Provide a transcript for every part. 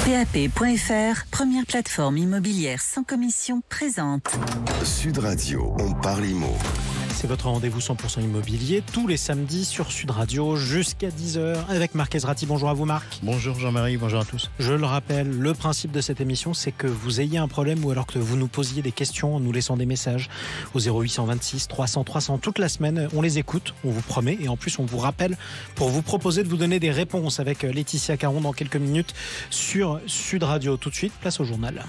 PAP.fr, première plateforme immobilière sans commission, présente Sud Radio, on parle IMO. C'est votre rendez-vous 100% immobilier tous les samedis sur Sud Radio jusqu'à 10h avec Marc Ezrati. Bonjour à vous Marc. Bonjour Jean-Marie, bonjour à tous. Je le rappelle, le principe de cette émission, c'est que vous ayez un problème ou alors que vous nous posiez des questions en nous laissant des messages au 0826 300 300 toute la semaine. On les écoute, on vous promet, et en plus on vous rappelle pour vous proposer de vous donner des réponses avec Laetitia Caron dans quelques minutes sur Sud Radio. Tout de suite, place au journal.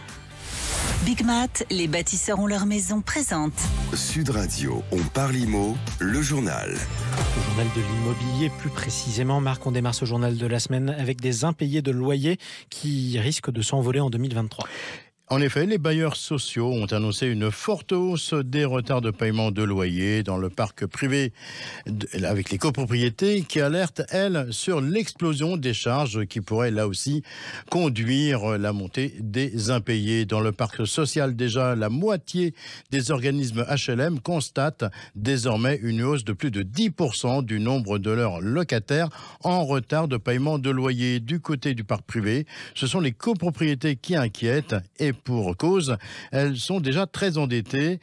Big Mat, les bâtisseurs ont leur maison, présente Sud Radio, on parle IMO, le journal. Le journal de l'immobilier, plus précisément. Marc, on démarre ce journal de la semaine avec des impayés de loyers qui risquent de s'envoler en 2023. En effet, les bailleurs sociaux ont annoncé une forte hausse des retards de paiement de loyer dans le parc privé avec les copropriétés qui alertent, elles, sur l'explosion des charges qui pourrait là aussi conduire la montée des impayés. Dans le parc social, déjà, la moitié des organismes HLM constatent désormais une hausse de plus de 10% du nombre de leurs locataires en retard de paiement de loyer. Du côté du parc privé, ce sont les copropriétés qui inquiètent et pour cause, elles sont déjà très endettées.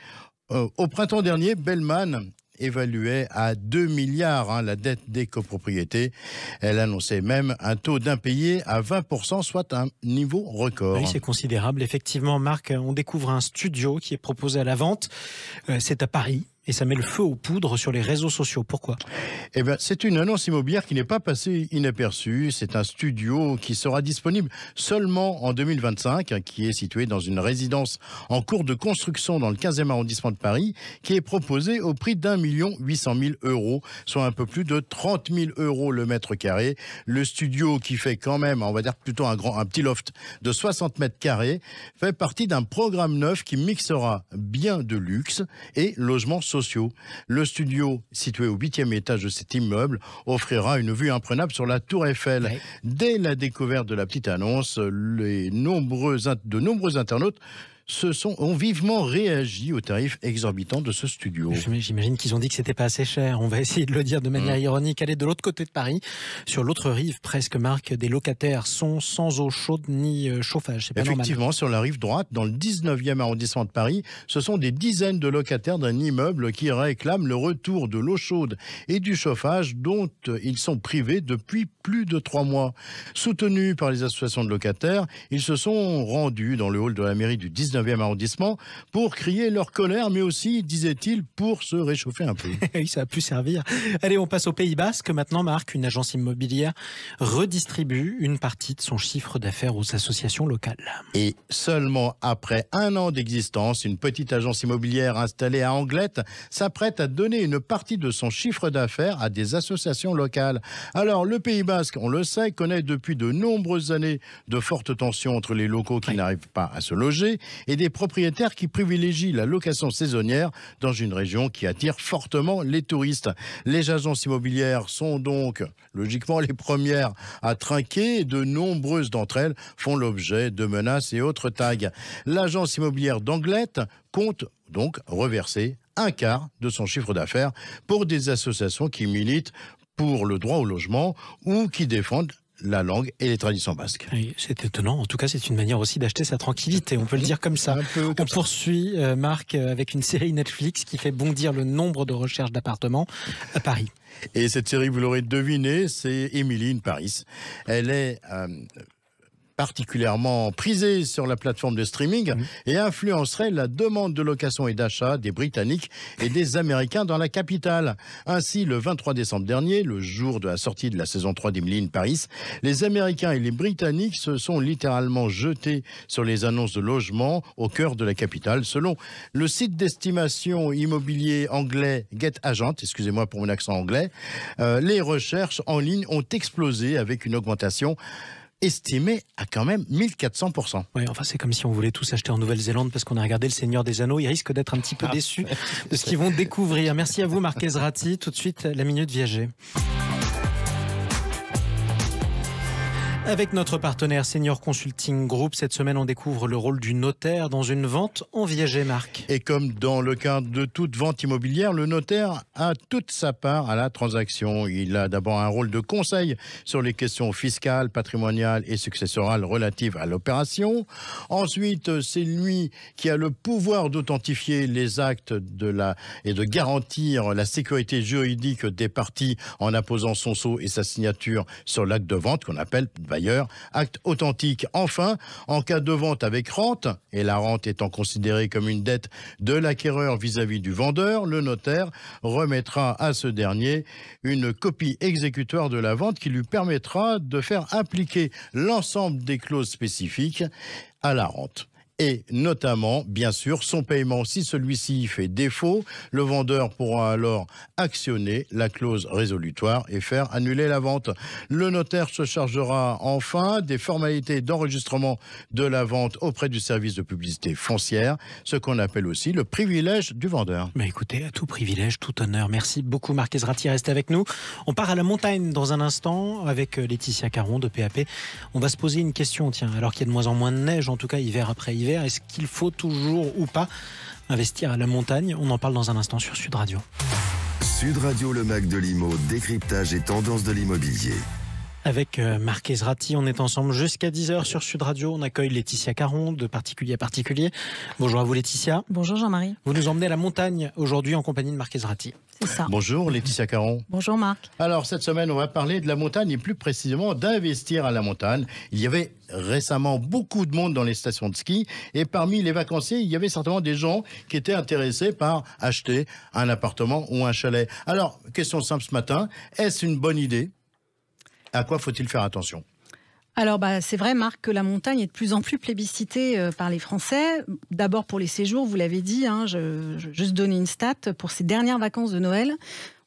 Au printemps dernier, Bellman évaluait à 2 milliards la dette des copropriétés. Elle annonçait même un taux d'impayés à 20%, soit un niveau record. Oui, c'est considérable. Effectivement, Marc, on découvre un studio qui est proposé à la vente. C'est à Paris. Et ça met le feu aux poudres sur les réseaux sociaux. Pourquoi ? Eh bien, c'est une annonce immobilière qui n'est pas passée inaperçue. C'est un studio qui sera disponible seulement en 2025, qui est situé dans une résidence en cours de construction dans le 15e arrondissement de Paris, qui est proposé au prix d'1 800 000 €, soit un peu plus de 30 000 € le mètre carré. Le studio, qui fait quand même, on va dire plutôt un petit loft de 60 mètres carrés, fait partie d'un programme neuf qui mixera biens de luxe et logements sociaux. Le studio, situé au 8e étage de cet immeuble, offrira une vue imprenable sur la Tour Eiffel. Oui. Dès la découverte de la petite annonce, de nombreux internautes ont vivement réagi au tarif exorbitant de ce studio. J'imagine qu'ils ont dit que c'était pas assez cher. On va essayer de le dire de manière ironique. Elle est de l'autre côté de Paris, sur l'autre rive presque, Marc, des locataires sont sans eau chaude ni chauffage. C'est pas Effectivement, normal. Sur la rive droite, dans le 19e arrondissement de Paris, ce sont des dizaines de locataires d'un immeuble qui réclament le retour de l'eau chaude et du chauffage dont ils sont privés depuis plus de 3 mois. Soutenus par les associations de locataires, ils se sont rendus dans le hall de la mairie du 19e arrondissement pour crier leur colère, mais aussi, disait-il, pour se réchauffer un peu. Oui, ça a pu servir. Allez, on passe au Pays Basque. Maintenant, Marc, une agence immobilière redistribue une partie de son chiffre d'affaires aux associations locales. Et seulement après 1 an d'existence, une petite agence immobilière installée à Anglette s'apprête à donner une partie de son chiffre d'affaires à des associations locales. Alors, le Pays Basque, on le sait, connaît depuis de nombreuses années de fortes tensions entre les locaux qui n'arrivent pas à se loger et des propriétaires qui privilégient la location saisonnière dans une région qui attire fortement les touristes. Les agences immobilières sont donc logiquement les premières à trinquer et de nombreuses d'entre elles font l'objet de menaces et autres tags. L'agence immobilière d'Anglette compte donc reverser 1/4 de son chiffre d'affaires pour des associations qui militent pour le droit au logement ou qui défendent la langue et les traditions basques. Oui, c'est étonnant. En tout cas, c'est une manière aussi d'acheter sa tranquillité. On peut le dire comme ça. On poursuit, Marc, avec une série Netflix qui fait bondir le nombre de recherches d'appartements à Paris. Et cette série, vous l'aurez deviné, c'est Emily in Paris. Elle est particulièrement prisée sur la plateforme de streaming et influencerait la demande de location et d'achat des Britanniques et des Américains dans la capitale. Ainsi, le 23 décembre dernier, le jour de la sortie de la saison 3 d'Emily in Paris, les Américains et les Britanniques se sont littéralement jetés sur les annonces de logement au cœur de la capitale. Selon le site d'estimation immobilier anglais GetAgent, excusez-moi pour mon accent anglais, les recherches en ligne ont explosé avec une augmentation estimé à quand même 1400%. Oui, enfin c'est comme si on voulait tous acheter en Nouvelle-Zélande parce qu'on a regardé Le Seigneur des Anneaux. Ils risquent d'être un petit peu déçus de ce qu'ils vont découvrir. Merci à vous Marc Ezrati. Tout de suite, la Minute Viager. Avec notre partenaire Senior Consulting Group, cette semaine, on découvre le rôle du notaire dans une vente en viager, Marc. Et comme dans le cadre de toute vente immobilière, le notaire a toute sa part à la transaction. Il a d'abord un rôle de conseil sur les questions fiscales, patrimoniales et successorales relatives à l'opération. Ensuite, c'est lui qui a le pouvoir d'authentifier les actes et de garantir la sécurité juridique des parties en apposant son sceau et sa signature sur l'acte de vente qu'on appelle bailleur, acte authentique. Enfin, en cas de vente avec rente, et la rente étant considérée comme une dette de l'acquéreur vis-à-vis du vendeur, le notaire remettra à ce dernier une copie exécutoire de la vente qui lui permettra de faire appliquer l'ensemble des clauses spécifiques à la rente. Et notamment, bien sûr, son paiement. Si celui-ci fait défaut, le vendeur pourra alors actionner la clause résolutoire et faire annuler la vente. Le notaire se chargera enfin des formalités d'enregistrement de la vente auprès du service de publicité foncière, ce qu'on appelle aussi le privilège du vendeur. Mais écoutez, à tout privilège, tout honneur. Merci beaucoup Marc Ezrati, restez avec nous. On part à la montagne dans un instant avec Laetitia Caron de PAP. On va se poser une question, tiens, alors qu'il y a de moins en moins de neige, en tout cas hiver après hiver. Est-ce qu'il faut toujours ou pas investir à la montagne? On en parle dans un instant sur Sud Radio. Sud Radio, le Mac de l'Imo, décryptage et tendance de l'immobilier. Avec Marc Ezrati, on est ensemble jusqu'à 10h sur Sud Radio. On accueille Laetitia Caron de Particulier à Particulier. Bonjour à vous Laetitia. Bonjour Jean-Marie. Vous nous emmenez à la montagne aujourd'hui en compagnie de Marc Ezrati. C'est ça. Bonjour Laetitia Caron. Bonjour Marc. Alors cette semaine, on va parler de la montagne et plus précisément d'investir à la montagne. Il y avait récemment beaucoup de monde dans les stations de ski et parmi les vacanciers, il y avait certainement des gens qui étaient intéressés par acheter un appartement ou un chalet. Alors, question simple ce matin, est-ce une bonne idée ? À quoi faut-il faire attention ? Alors c'est vrai Marc que la montagne est de plus en plus plébiscitée par les Français. D'abord pour les séjours, vous l'avez dit, je vais juste donner une stat. Pour ces dernières vacances de Noël,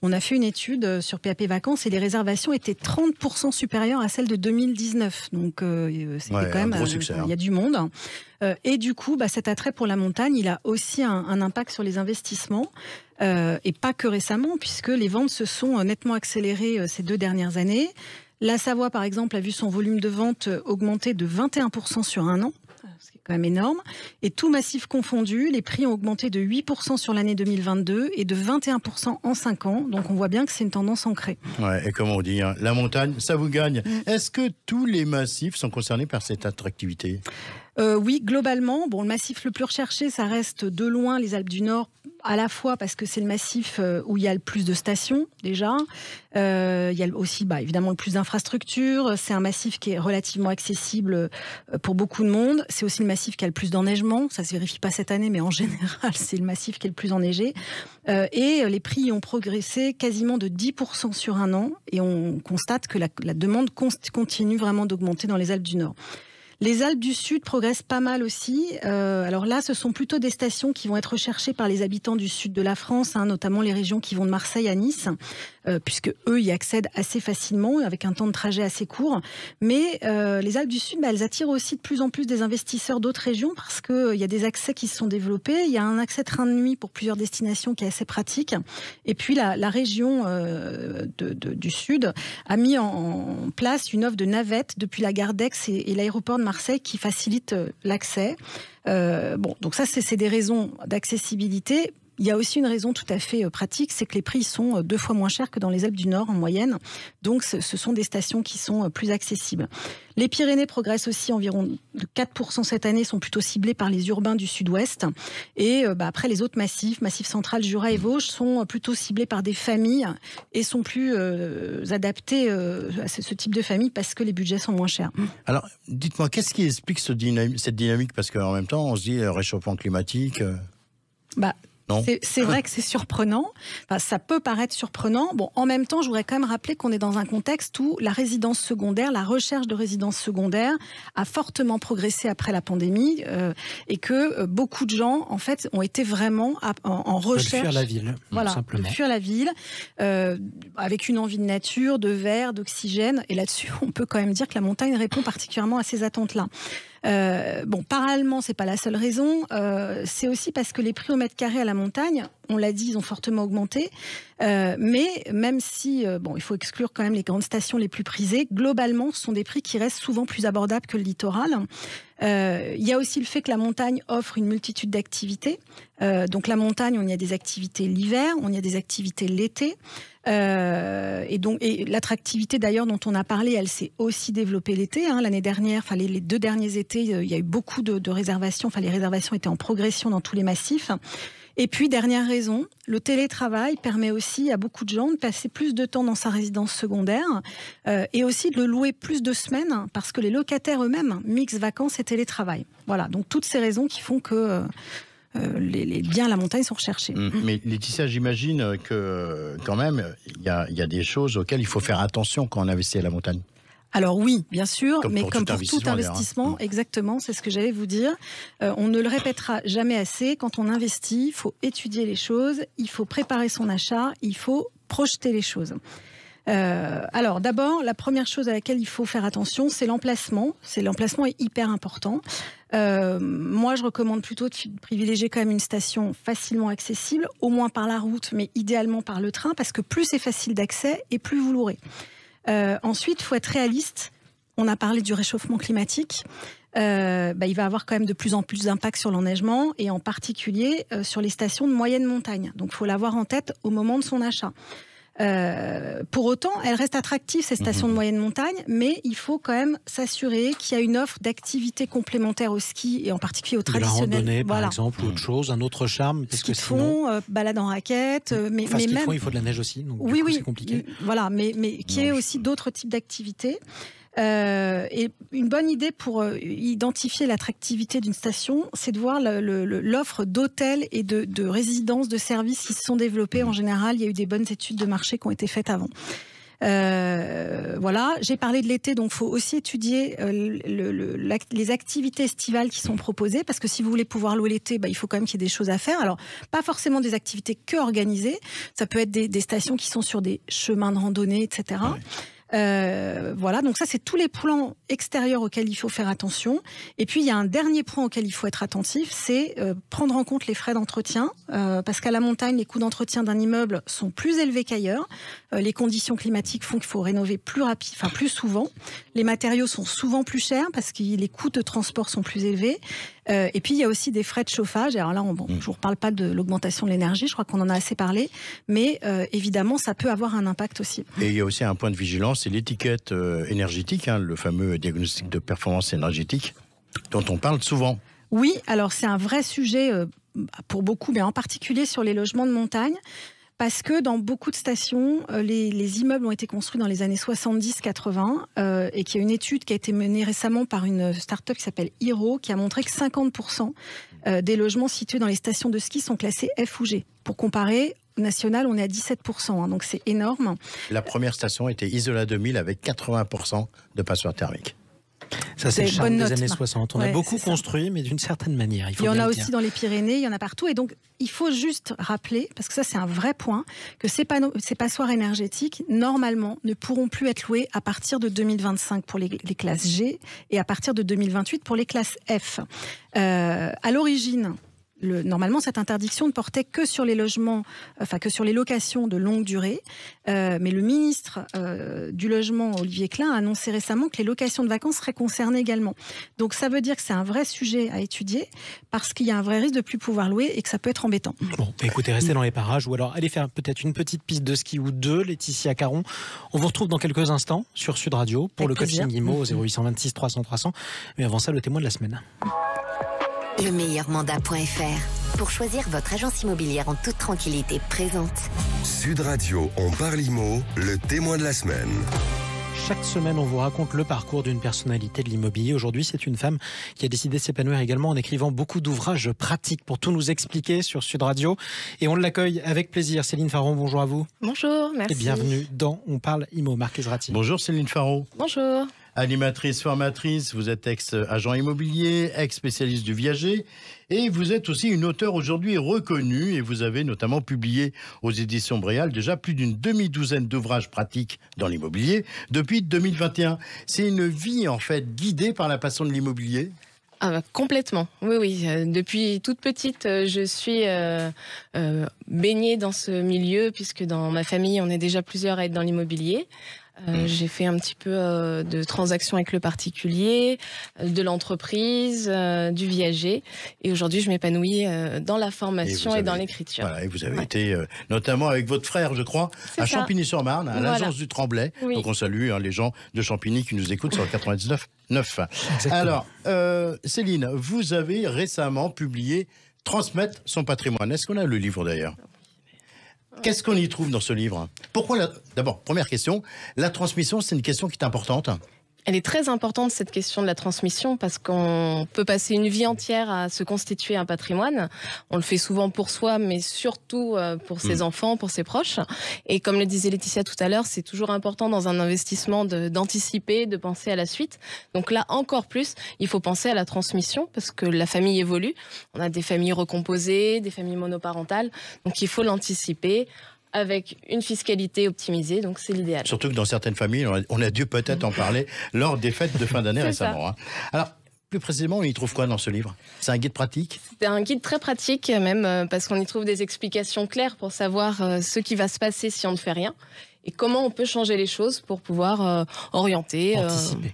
on a fait une étude sur PAP Vacances et les réservations étaient 30% supérieures à celles de 2019. Donc c'était quand même gros succès, il y a du monde. Et du coup, cet attrait pour la montagne, il a aussi un impact sur les investissements. Et pas que récemment, puisque les ventes se sont nettement accélérées ces 2 dernières années. La Savoie, par exemple, a vu son volume de vente augmenter de 21% sur un an, ce qui est quand même énorme. Et tout massif confondu, les prix ont augmenté de 8% sur l'année 2022 et de 21% en 5 ans. Donc on voit bien que c'est une tendance ancrée. Ouais, et comme on dit, la montagne, ça vous gagne. Est-ce que tous les massifs sont concernés par cette attractivité ? Oui, globalement. Le massif le plus recherché, ça reste de loin les Alpes du Nord, à la fois parce que c'est le massif où il y a le plus de stations, déjà. Il y a aussi, évidemment, le plus d'infrastructures. C'est un massif qui est relativement accessible pour beaucoup de monde. C'est aussi le massif qui a le plus d'enneigement. Ça ne se vérifie pas cette année, mais en général, c'est le massif qui est le plus enneigé. Et les prix ont progressé quasiment de 10% sur un an. Et on constate que la demande continue vraiment d'augmenter dans les Alpes du Nord. Les Alpes du Sud progressent pas mal aussi. Alors là, ce sont plutôt des stations qui vont être recherchées par les habitants du sud de la France, notamment les régions qui vont de Marseille à Nice, puisque eux y accèdent assez facilement, avec un temps de trajet assez court. Mais les Alpes du Sud, elles attirent aussi de plus en plus des investisseurs d'autres régions, parce qu'il y a des accès qui se sont développés. Il y a un accès train de nuit pour plusieurs destinations qui est assez pratique. Et puis la région du Sud a mis en place une offre de navette depuis la gare d'Aix et l'aéroport de Marseille qui facilite l'accès. Donc ça, c'est des raisons d'accessibilité. Il y a aussi une raison tout à fait pratique, c'est que les prix sont 2 fois moins chers que dans les Alpes du Nord en moyenne. Donc ce sont des stations qui sont plus accessibles. Les Pyrénées progressent aussi, environ de 4% cette année, sont plutôt ciblés par les urbains du sud-ouest. Et après, les autres massifs, Massif central, Jura et Vosges, sont plutôt ciblés par des familles et sont plus adaptés à ce type de famille parce que les budgets sont moins chers. Alors, dites-moi, qu'est-ce qui explique cette dynamique ? Parce qu'en même temps, on se dit réchauffement climatique. C'est vrai que c'est surprenant. Ça peut paraître surprenant. En même temps, je voudrais quand même rappeler qu'on est dans un contexte où la résidence secondaire, la recherche de résidence secondaire a fortement progressé après la pandémie et que beaucoup de gens, en fait, ont été vraiment en recherche. De fuir la ville, simplement. De fuir la ville, avec une envie de nature, de verre, d'oxygène. Et là-dessus, on peut quand même dire que la montagne répond particulièrement à ces attentes-là. Parallèlement, c'est pas la seule raison. C'est aussi parce que les prix au mètre carré à la montagne, on l'a dit, ils ont fortement augmenté. Mais même si, il faut exclure quand même les grandes stations les plus prisées, globalement, ce sont des prix qui restent souvent plus abordables que le littoral. Il y a aussi le fait que la montagne offre une multitude d'activités. Donc la montagne, on y a des activités l'hiver, on y a des activités l'été. Et l'attractivité d'ailleurs dont on a parlé, elle s'est aussi développée l'été. L'année dernière, les 2 derniers étés, il y a eu beaucoup de réservations. Les réservations étaient en progression dans tous les massifs. Et puis, dernière raison, le télétravail permet aussi à beaucoup de gens de passer plus de temps dans sa résidence secondaire et aussi de le louer plus de semaines parce que les locataires eux-mêmes mixent vacances et télétravail. Voilà, donc toutes ces raisons qui font que les biens à la montagne sont recherchés. Mais Laetitia, j'imagine que quand même, il y a des choses auxquelles il faut faire attention quand on investit à la montagne. Alors oui, bien sûr, comme pour tout investissement, exactement, c'est ce que j'allais vous dire. On ne le répétera jamais assez, quand on investit, il faut étudier les choses, il faut préparer son achat, il faut projeter les choses. Alors d'abord, la première chose à laquelle il faut faire attention, c'est l'emplacement. L'emplacement est hyper important. Moi, je recommande plutôt de privilégier quand même une station facilement accessible, au moins par la route, mais idéalement par le train, parce que plus c'est facile d'accès et plus vous l'aurez. Ensuite, il faut être réaliste. On a parlé du réchauffement climatique. Il va avoir quand même de plus en plus d'impact sur l'enneigement et en particulier sur les stations de moyenne montagne. Donc, il faut l'avoir en tête au moment de son achat. Pour autant, elles restent attractives, ces stations de moyenne montagne, mais il faut quand même s'assurer qu'il y a une offre d'activités complémentaires au ski et en particulier au traditionnel. La randonnée, par exemple, ou autre chose, un autre charme. Ski de fond, balade en raquette. Mais ski de même... fond, il faut de la neige aussi, donc oui, c'est compliqué. Voilà, mais qui est aussi d'autres types d'activités. Et une bonne idée pour identifier l'attractivité d'une station, c'est de voir l'offre d'hôtels et de résidences, de services qui se sont développés. En général, il y a eu des bonnes études de marché qui ont été faites avant. Voilà, j'ai parlé de l'été, donc il faut aussi étudier les activités estivales qui sont proposées, parce que si vous voulez pouvoir louer l'été, il faut quand même qu'il y ait des choses à faire. Alors, pas forcément des activités que organisées, ça peut être des stations qui sont sur des chemins de randonnée, etc. Ouais. Voilà, donc ça c'est tous les plans extérieurs auxquels il faut faire attention. Et puis il y a un dernier point auquel il faut être attentif, c'est prendre en compte les frais d'entretien, parce qu'à la montagne, les coûts d'entretien d'un immeuble sont plus élevés qu'ailleurs. Les conditions climatiques font qu'il faut rénover plus souvent. Les matériaux sont souvent plus chers parce que les coûts de transport sont plus élevés. Et puis il y a aussi des frais de chauffage. Alors là, je ne vous reparle pas de l'augmentation de l'énergie, je crois qu'on en a assez parlé, mais évidemment ça peut avoir un impact aussi. Et il y a aussi un point de vigilance, c'est l'étiquette énergétique, le fameux diagnostic de performance énergétique dont on parle souvent. Oui, alors c'est un vrai sujet pour beaucoup, mais en particulier sur les logements de montagne. Parce que dans beaucoup de stations, les immeubles ont été construits dans les années 70-80 et qu'il y a une étude qui a été menée récemment par une start-up qui s'appelle Hero qui a montré que 50% des logements situés dans les stations de ski sont classés F ou G. Pour comparer, au national, on est à 17%, donc c'est énorme. La première station était Isola 2000 avec 80% de passoires thermiques. Ça, c'est le charme des années 60. On a beaucoup construit, mais d'une certaine manière. Il y en a aussi dans les Pyrénées, il y en a partout. Et donc, il faut juste rappeler, parce que ça, c'est un vrai point, que ces passoires énergétiques, normalement, ne pourront plus être louées à partir de 2025 pour les classes G et à partir de 2028 pour les classes F. À l'origine, normalement, cette interdiction ne portait que sur les logements, que sur les locations de longue durée. Mais le ministre du Logement, Olivier Klein, a annoncé récemment que les locations de vacances seraient concernées également. Donc ça veut dire que c'est un vrai sujet à étudier parce qu'il y a un vrai risque de ne plus pouvoir louer et que ça peut être embêtant. Bon, écoutez, restez dans les parages ou alors allez faire peut-être une petite piste de ski ou deux, Laetitia Caron. On vous retrouve dans quelques instants sur Sud Radio pour le coaching IMO au 0826 300 300. Mais avant ça, le témoin de la semaine. Le meilleurmandat.fr pour choisir votre agence immobilière en toute tranquillité présente. Sud Radio, on parle IMO, le témoin de la semaine. Chaque semaine, on vous raconte le parcours d'une personnalité de l'immobilier. Aujourd'hui, c'est une femme qui a décidé de s'épanouir également en écrivant beaucoup d'ouvrages pratiques pour tout nous expliquer sur Sud Radio. Et on l'accueille avec plaisir. Céline Faron, bonjour à vous. Bonjour, merci. Et bienvenue dans On parle IMO. Marc Ezrati. Bonjour Céline Faron. Bonjour. Animatrice, formatrice, vous êtes ex-agent immobilier, ex-spécialiste du viager et vous êtes aussi une auteure aujourd'hui reconnue et vous avez notamment publié aux éditions Bréal déjà plus d'une demi-douzaine d'ouvrages pratiques dans l'immobilier depuis 2021. C'est une vie en fait guidée par la passion de l'immobilier ? Complètement, oui. Depuis toute petite, je suis baignée dans ce milieu, puisque dans ma famille, on est déjà plusieurs à être dans l'immobilier. J'ai fait un petit peu de transactions avec le particulier, de l'entreprise, du viager. Et aujourd'hui, je m'épanouis dans la formation et dans l'écriture. Voilà, et vous avez été notamment avec votre frère, je crois, à Champigny-sur-Marne, à l'agence du Tremblay. Oui. Donc on salue les gens de Champigny qui nous écoutent sur le 99.9. Alors, Céline, vous avez récemment publié « Transmettre son patrimoine ». Est-ce qu'on a le livre d'ailleurs ? Qu'est-ce qu'on y trouve dans ce livre ? Pourquoi D'abord, première question, la transmission, c'est une question qui est importante. Elle est très importante, cette question de la transmission, parce qu'on peut passer une vie entière à se constituer un patrimoine. On le fait souvent pour soi, mais surtout pour ses enfants, pour ses proches. Et comme le disait Laetitia tout à l'heure, c'est toujours important dans un investissement d'anticiper, de penser à la suite. Donc là, encore plus, il faut penser à la transmission, parce que la famille évolue. On a des familles recomposées, des familles monoparentales. Donc il faut l'anticiper avec une fiscalité optimisée, donc c'est l'idéal. Surtout que dans certaines familles, on a dû peut-être en parler lors des fêtes de fin d'année récemment. Hein. Alors, plus précisément, on y trouve quoi dans ce livre ? C'est un guide pratique ? C'est un guide très pratique, même parce qu'on y trouve des explications claires pour savoir ce qui va se passer si on ne fait rien et comment on peut changer les choses pour pouvoir orienter,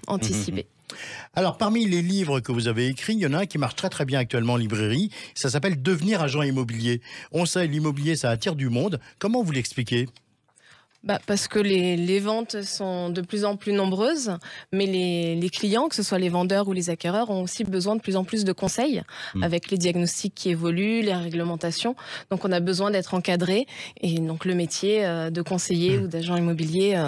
anticiper. Alors, parmi les livres que vous avez écrits, il y en a un qui marche très très bien actuellement en librairie. Ça s'appelle « Devenir agent immobilier ». On sait, l'immobilier, ça attire du monde. Comment vous l'expliquez ? Parce que les ventes sont de plus en plus nombreuses, mais les clients, que ce soit les vendeurs ou les acquéreurs, ont aussi besoin de plus en plus de conseils avec les diagnostics qui évoluent, les réglementations. Donc on a besoin d'être encadré, et donc le métier de conseiller ou d'agent immobilier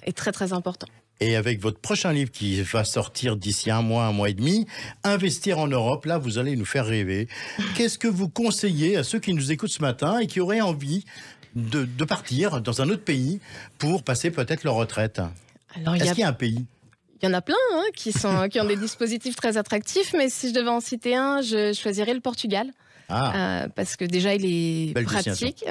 est très très important. Et avec votre prochain livre qui va sortir d'ici un mois et demi, Investir en Europe, là vous allez nous faire rêver. Qu'est-ce que vous conseillez à ceux qui nous écoutent ce matin et qui auraient envie de partir dans un autre pays pour passer peut-être leur retraite ? Est-ce qu'il y a un pays ? Il y en a plein qui ont des dispositifs très attractifs, mais si je devais en citer un, je choisirais le Portugal. Parce que déjà il est pratique,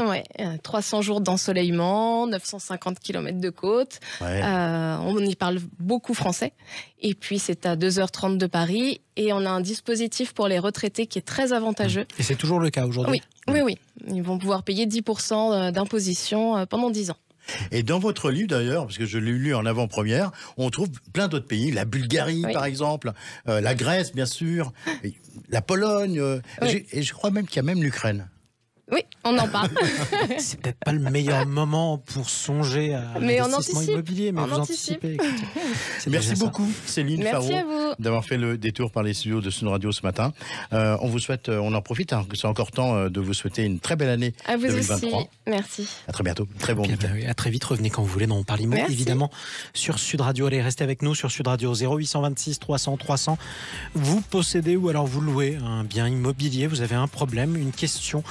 300 jours d'ensoleillement, 950 km de côte, on y parle beaucoup français, et puis c'est à 2h30 de Paris, et on a un dispositif pour les retraités qui est très avantageux. Et c'est toujours le cas aujourd'hui ? Oui, ils vont pouvoir payer 10% d'imposition pendant 10 ans. Et dans votre livre d'ailleurs, parce que je l'ai lu en avant-première, on trouve plein d'autres pays, la Bulgarie par exemple, la Grèce bien sûr, la Pologne, et je crois même qu'il y a même l'Ukraine. Oui, on en parle. C'est peut-être pas le meilleur moment pour songer à l'investissement immobilier, mais vous anticipez. Merci beaucoup, Céline Farreau, d'avoir fait le détour par les studios de Sud Radio ce matin. On vous souhaite, on en profite, c'est encore temps de vous souhaiter une très belle année 2023. À vous aussi, merci. À très bientôt, très bon week-end. À très vite, revenez quand vous voulez dans On parle immo, évidemment, sur Sud Radio. Allez, restez avec nous sur Sud Radio 0826 300 300. Vous possédez ou alors vous louez un bien immobilier, vous avez un problème, une question,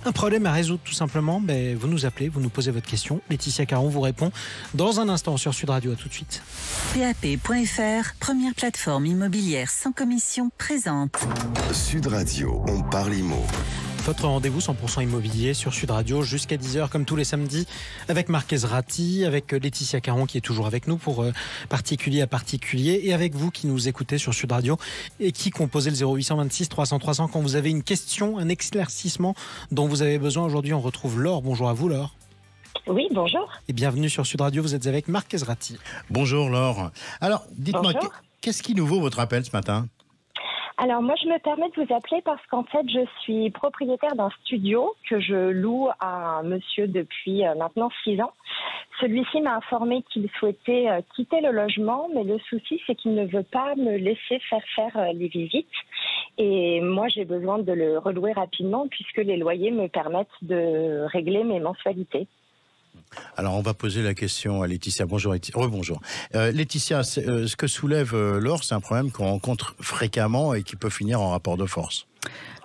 un problème à résoudre tout simplement, vous nous appelez, vous nous posez votre question. Laetitia Caron vous répond dans un instant sur Sud Radio. À tout de suite. PAP.fr, première plateforme immobilière sans commission présente. Sud Radio, on parle immo. Votre rendez-vous 100% immobilier sur Sud Radio jusqu'à 10h comme tous les samedis avec Marc Ezrati, avec Laetitia Caron qui est toujours avec nous pour particulier à particulier, et avec vous qui nous écoutez sur Sud Radio et qui composez le 0826 300 300 quand vous avez une question, un éclaircissement dont vous avez besoin. Aujourd'hui on retrouve Laure. Bonjour à vous Laure. Oui, bonjour. Et bienvenue sur Sud Radio, vous êtes avec Marc Ezrati. Bonjour Laure. Alors dites-moi, qu'est-ce qui nous vaut votre appel ce matin ? Alors moi je me permets de vous appeler parce qu'en fait je suis propriétaire d'un studio que je loue à un monsieur depuis maintenant 6 ans. Celui-ci m'a informé qu'il souhaitait quitter le logement, mais le souci c'est qu'il ne veut pas me laisser faire les visites. Et moi j'ai besoin de le relouer rapidement puisque les loyers me permettent de régler mes mensualités. Alors on va poser la question à Laetitia. Bonjour, rebonjour. Laetitia, ce que soulève Laure, c'est un problème qu'on rencontre fréquemment et qui peut finir en rapport de force.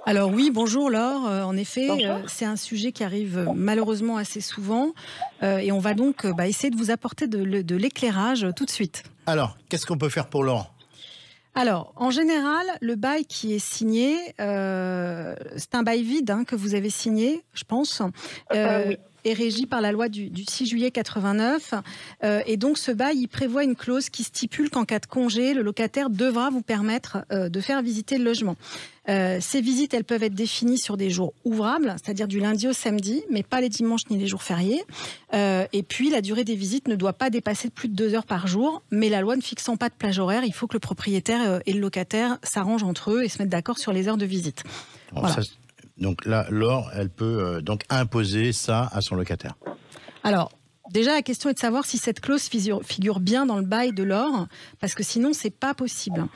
Alors oui, bonjour Laure. En effet, c'est un sujet qui arrive malheureusement assez souvent et on va donc essayer de vous apporter de l'éclairage tout de suite. Alors, qu'est-ce qu'on peut faire pour Laure ? Alors, en général, le bail qui est signé, c'est un bail vide que vous avez signé, je pense. Oui. est régi par la loi du 6 juillet 89. Et donc, ce bail, il prévoit une clause qui stipule qu'en cas de congé, le locataire devra vous permettre de faire visiter le logement. Ces visites, elles peuvent être définies sur des jours ouvrables, c'est-à-dire du lundi au samedi, mais pas les dimanches ni les jours fériés. Et puis, la durée des visites ne doit pas dépasser plus de 2 heures par jour, mais la loi ne fixant pas de plage horaire, il faut que le propriétaire et le locataire s'arrangent entre eux et se mettent d'accord sur les heures de visite. Voilà. Donc là, Laure, elle peut donc imposer ça à son locataire. Alors, déjà, la question est de savoir si cette clause figure bien dans le bail de Laure, parce que sinon, c'est pas possible.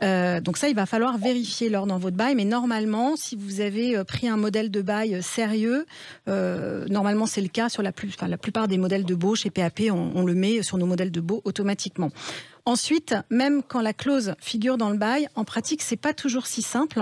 Donc ça, il va falloir vérifier Laure dans votre bail, mais normalement, si vous avez pris un modèle de bail sérieux, normalement c'est le cas sur la plupart des modèles de baux chez PAP, on le met sur nos modèles de baux automatiquement. Ensuite, même quand la clause figure dans le bail, en pratique, c'est pas toujours si simple.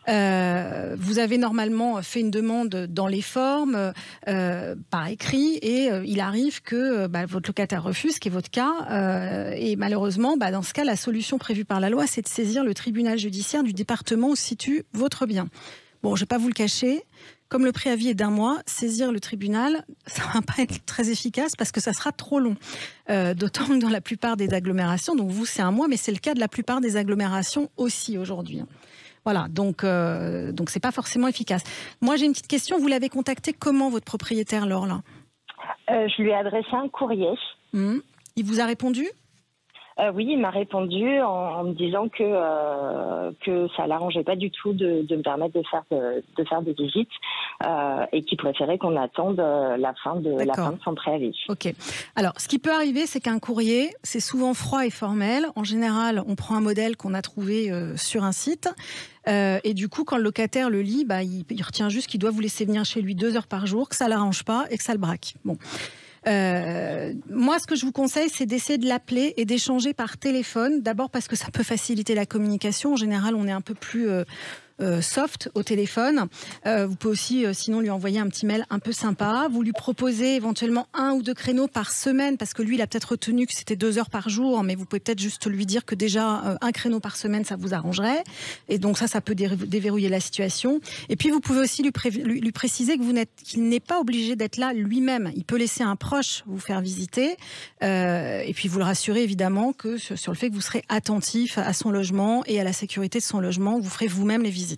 Vous avez normalement fait une demande dans les formes, par écrit, et il arrive que votre locataire refuse, ce qui est votre cas. Et malheureusement, dans ce cas, la solution prévue par la loi, c'est de saisir le tribunal judiciaire du département où se situe votre bien. Bon, je vais pas vous le cacher. Comme le préavis est d'1 mois, saisir le tribunal, ça va pas être très efficace parce que ça sera trop long. D'autant que dans la plupart des agglomérations, donc vous c'est 1 mois, mais c'est le cas de la plupart des agglomérations aussi aujourd'hui. Voilà, donc c'est pas forcément efficace. Moi j'ai une petite question, vous l'avez contacté comment votre propriétaire Laure là ? Je lui ai adressé un courrier. Il vous a répondu ? Oui, il m'a répondu en me disant que ça l'arrangeait pas du tout de me permettre de faire des visites et qu'il préférait qu'on attende la fin de son préavis. Ok. Alors, ce qui peut arriver, c'est qu'un courrier, c'est souvent froid et formel. En général, on prend un modèle qu'on a trouvé sur un site. Et du coup, quand le locataire le lit, il retient juste qu'il doit vous laisser venir chez lui 2 heures par jour, que ça l'arrange pas et que ça le braque. Bon. Moi, ce que je vous conseille, c'est d'essayer de l'appeler et d'échanger par téléphone. D'abord parce que ça peut faciliter la communication. En général, on est un peu plus soft au téléphone. Vous pouvez aussi, sinon, lui envoyer un petit mail un peu sympa. Vous lui proposez éventuellement 1 ou 2 créneaux par semaine, parce que lui, il a peut-être retenu que c'était 2 heures par jour, mais vous pouvez peut-être juste lui dire que déjà, 1 créneau par semaine, ça vous arrangerait. Et donc ça peut déverrouiller la situation. Et puis, vous pouvez aussi lui préciser que qu'il n'est pas obligé d'être là lui-même. Il peut laisser un proche vous faire visiter. Et puis, vous le rassurez évidemment que sur le fait que vous serez attentif à son logement et à la sécurité de son logement. Vous ferez vous-même les visites.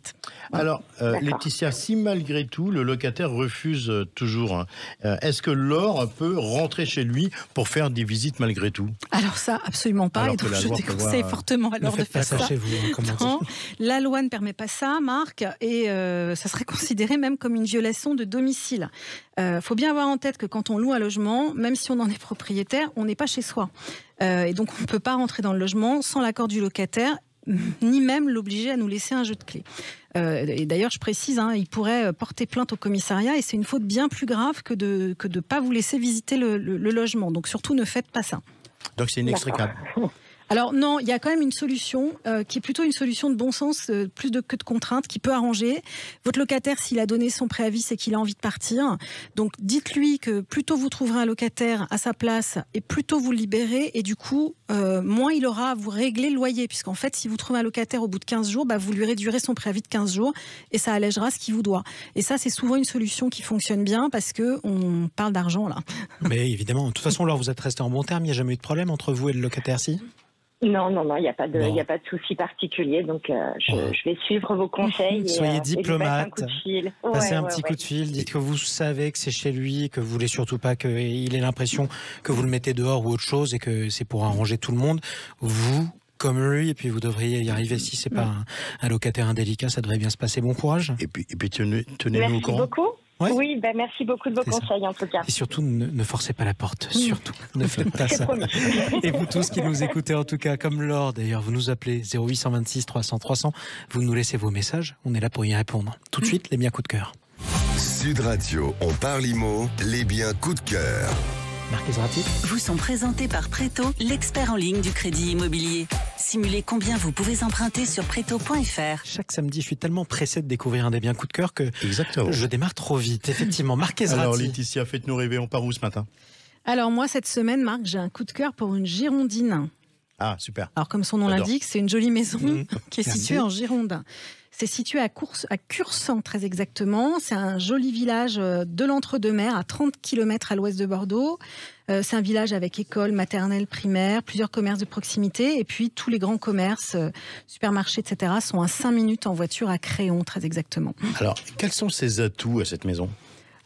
Voilà. Alors, Laetitia, si malgré tout, le locataire refuse toujours, est-ce que Laure peut rentrer chez lui pour faire des visites malgré tout ? Alors ça, absolument pas. Et donc, je déconseille fortement à Laure de faire ça. Chez vous, non, la loi ne permet pas ça, Marc, et ça serait considéré même comme une violation de domicile. Faut bien avoir en tête que quand on loue un logement, même si on en est propriétaire, on n'est pas chez soi. Et donc, on ne peut pas rentrer dans le logement sans l'accord du locataire, ni même l'obliger à nous laisser un jeu de clés. Et d'ailleurs, je précise, il pourrait porter plainte au commissariat et c'est une faute bien plus grave que de ne pas vous laisser visiter le logement. Donc surtout, ne faites pas ça. Donc c'est inextricable. Alors non, il y a quand même une solution qui est plutôt une solution de bon sens, que de contraintes, qui peut arranger. Votre locataire, s'il a donné son préavis, c'est qu'il a envie de partir. Donc dites-lui que plus tôt vous trouverez un locataire à sa place et plus tôt vous le libérez. Et du coup, moins il aura à vous régler le loyer. Puisqu'en fait, si vous trouvez un locataire au bout de 15 jours, vous lui réduirez son préavis de 15 jours et ça allègera ce qu'il vous doit. Et ça, c'est souvent une solution qui fonctionne bien parce qu'on parle d'argent là. Mais évidemment, de toute façon, Laure, vous êtes resté en bon terme. Il n'y a jamais eu de problème entre vous et le locataire, si ? Non, il n'y a pas de souci particulier, donc je vais suivre vos conseils. Soyez diplomate, passez un petit coup de fil. Dites que vous savez que c'est chez lui, que vous voulez surtout pas qu'il ait l'impression que vous le mettez dehors ou autre chose et que c'est pour arranger tout le monde. Vous, comme lui, et puis vous devriez y arriver. Si c'est pas un locataire indélicat, ça devrait bien se passer. Bon courage. Et puis tenez-nous au courant. Merci beaucoup. Ouais. Oui, merci beaucoup de vos conseils en tout cas. Et surtout, ne forcez pas la porte. Surtout, ne faites pas ça. Et vous tous qui nous écoutez, en tout cas, comme Laure, d'ailleurs, vous nous appelez 0826 300 300. Vous nous laissez vos messages. On est là pour y répondre. Tout de suite, les biens coup de cœur. Sud Radio, on parle IMO, les biens coup de cœur. Marc Ezrati. Vous sont présentés par Préto, l'expert en ligne du crédit immobilier. Simulez combien vous pouvez emprunter sur Préto.fr. Chaque samedi, je suis tellement pressé de découvrir un des biens coup de cœur que je démarre trop vite. Effectivement, Marc Ezrati. Alors Laetitia, faites-nous rêver, on part où ce matin ? Alors moi, cette semaine, Marc, j'ai un coup de cœur pour une Girondine. Ah, super. Alors, comme son nom J'adore. l'indique, c'est une jolie maison qui est Merci. située en Gironde. C'est situé à Cursan, très exactement. C'est un joli village de l'Entre-deux-Mers, à 30 km à l'ouest de Bordeaux. C'est un village avec école, maternelle, primaire, plusieurs commerces de proximité. Et puis, tous les grands commerces, supermarchés, etc., sont à 5 minutes en voiture à Créon, très exactement. Alors, quels sont ses atouts à cette maison?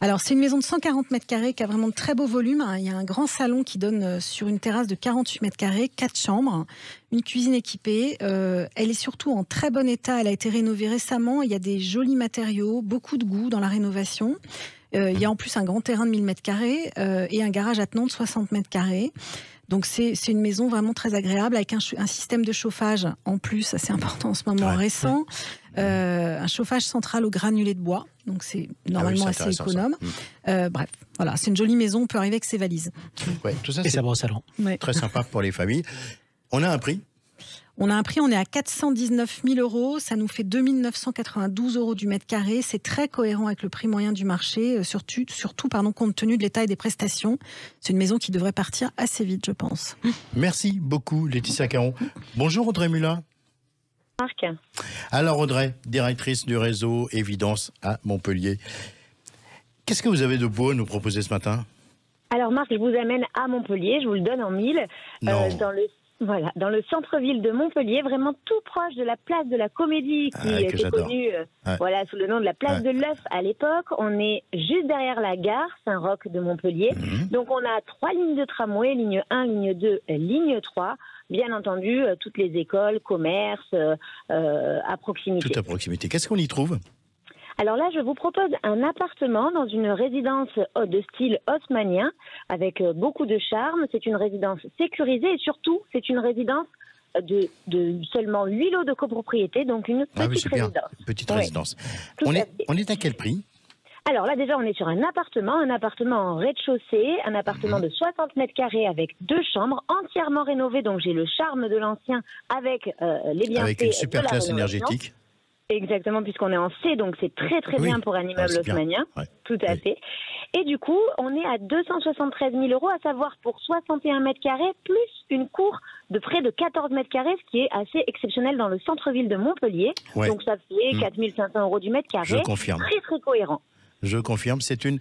Alors, c'est une maison de 140 mètres carrés qui a vraiment de très beaux volumes. Il y a un grand salon qui donne sur une terrasse de 48 mètres carrés, 4 chambres, une cuisine équipée. Elle est surtout en très bon état. Elle a été rénovée récemment. Il y a des jolis matériaux, beaucoup de goût dans la rénovation. Il y a en plus un grand terrain de 1000 mètres carrés et un garage attenant de 60 mètres carrés. Donc, c'est une maison vraiment très agréable avec un système de chauffage en plus, assez important en ce moment, récent. Un chauffage central au granulé de bois. Donc, c'est normalement assez économe. Bref, voilà, c'est une jolie maison. On peut arriver avec ses valises. Ouais, tout ça, Et c'est sa brosse à dents. très sympa pour les familles. On a un prix? On a un prix, on est à 419 000 €. Ça nous fait 2 992 € du mètre carré. C'est très cohérent avec le prix moyen du marché, surtout compte tenu de l'état et des prestations. C'est une maison qui devrait partir assez vite, je pense. Merci beaucoup, Laetitia Caron. Bonjour, Audrey Mula. Marc. Alors, Audrey, directrice du réseau Évidence à Montpellier. Qu'est-ce que vous avez de beau à nous proposer ce matin? Alors Marc, je vous amène à Montpellier, je vous le donne en mille, dans le centre-ville de Montpellier, vraiment tout proche de la place de la Comédie, qui était connue sous le nom de la place de l'œuf à l'époque. On est juste derrière la gare Saint-Roch de Montpellier. Donc on a 3 lignes de tramway, ligne 1, ligne 2, ligne 3. Bien entendu, toutes les écoles, commerces, à proximité. Tout à proximité. Qu'est-ce qu'on y trouve? Alors là, je vous propose un appartement dans une résidence de style haussmannien avec beaucoup de charme. C'est une résidence sécurisée et surtout, c'est une résidence de seulement 8 lots de copropriété, donc une petite résidence. Une petite résidence. On est à quel prix? Alors là, déjà, on est sur un appartement en rez-de-chaussée, un appartement de 60 mètres carrés avec 2 chambres, entièrement rénové. Donc j'ai le charme de l'ancien avec les bienfaits avec une super de la classe rénovation. énergétique. Exactement, puisqu'on est en C, donc c'est très très bien pour un immeuble haussmannien. Tout à fait. Et du coup, on est à 273 000 €, à savoir pour 61 mètres carrés, plus une cour de près de 14 mètres carrés, ce qui est assez exceptionnel dans le centre-ville de Montpellier. Donc ça fait 4 500 € du mètre carré. Je confirme. Très très cohérent. Je confirme, c'est une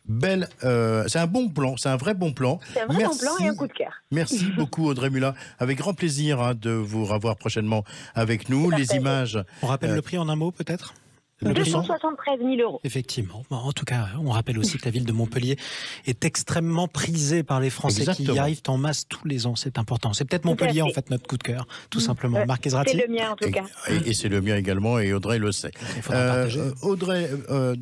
belle, c'est un bon plan, c'est un vrai bon plan. C'est un vrai bon plan et un coup de cœur. Merci beaucoup Audrey Mula, avec grand plaisir de vous revoir prochainement avec nous. Les images. On rappelle le prix en un mot peut-être? 273 000 €. Effectivement. En tout cas, on rappelle aussi que la ville de Montpellier est extrêmement prisée par les Français qui y arrivent en masse tous les ans. C'est important. C'est peut-être Montpellier, en fait, notre coup de cœur, tout simplement. Marc Ezrati. C'est le mien, en tout cas. Et c'est le mien également, et Audrey le sait. Audrey,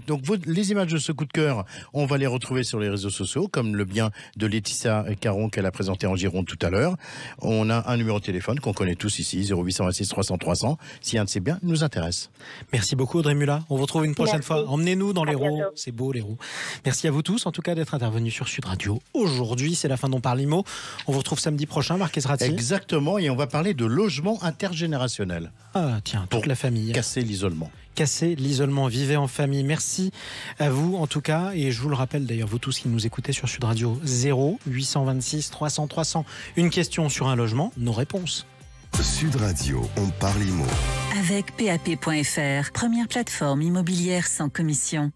donc les images de ce coup de cœur, on va les retrouver sur les réseaux sociaux, comme le bien de Laetitia Caron qu'elle a présenté en Gironde tout à l'heure. On a un numéro de téléphone qu'on connaît tous ici, 0826 300 300, si un de ces biens nous intéresse. Merci beaucoup Audrey Mula. On vous retrouve une prochaine fois. Emmenez-nous dans l'Hérault. C'est beau l'Hérault. Merci à vous tous en tout cas d'être intervenus sur Sud Radio. Aujourd'hui, c'est la fin d'On parle IMO. On vous retrouve samedi prochain, Marc Ezrati. Exactement, et on va parler de logement intergénérationnel. Ah tiens, toute la famille. Casser l'isolement. Casser l'isolement, vivez en famille. Merci à vous en tout cas, et je vous le rappelle d'ailleurs, vous tous qui nous écoutez sur Sud Radio, 0826 300 300. Une question sur un logement, nos réponses. Sud Radio, on parle IMO. Avec PAP.fr, première plateforme immobilière sans commission.